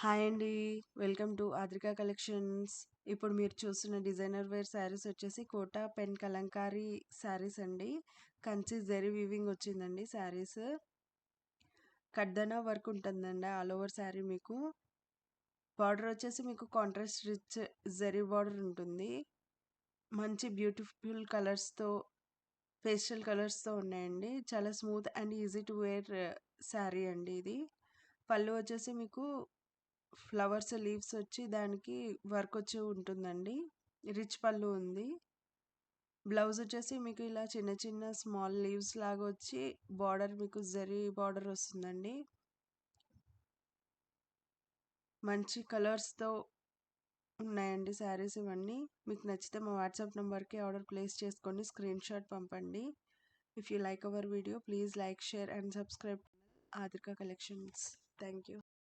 Hi అండి. Welcome to Adrika collections. ఇప్పుడు మీరు చూస్తున్న డిజైనర్ వేర్ శారీస్ వచ్చేసి కోటా పెన్ కలంకారీ శారీస్ అండి. కంచి జెరీ వీవింగ్ వచ్చిందండి శారీస్. కడ్దనా వర్క్ ఉంటుందండి ఆల్ ఓవర్ శారీ మీకు. బార్డర్ వచ్చేసి మీకు కాంట్రాస్ట్ రిచ్ జెరీ బార్డర్ ఉంటుంది. మంచి బ్యూటిఫుల్ కలర్స్‌తో పేస్టల్ కలర్స్‌తో ఉన్నాయండి. చాలా smooth and easy to wear sari అండి ఇది. పళ్ళు వచ్చేసి మీకు ఫ్లవర్స్ లీవ్స్ వచ్చి దానికి వర్క్ వచ్చి ఉంటుందండి. రిచ్ పళ్ళు ఉంది. బ్లౌజ్ వచ్చేసి మీకు ఇలా చిన్న చిన్న స్మాల్ లీవ్స్ లాగా వచ్చి బార్డర్ మీకు జరీ బార్డర్ వస్తుందండి. మంచి కలర్స్‌తో ఉన్నాయండి శారీస్ ఇవన్నీ. మీకు నచ్చితే మా వాట్సాప్ నంబర్‌కి ఆర్డర్ ప్లేస్ చేసుకోండి. స్క్రీన్ షాట్ పంపండి. If you like our video please like, share and subscribe Adrika collections. Thank you.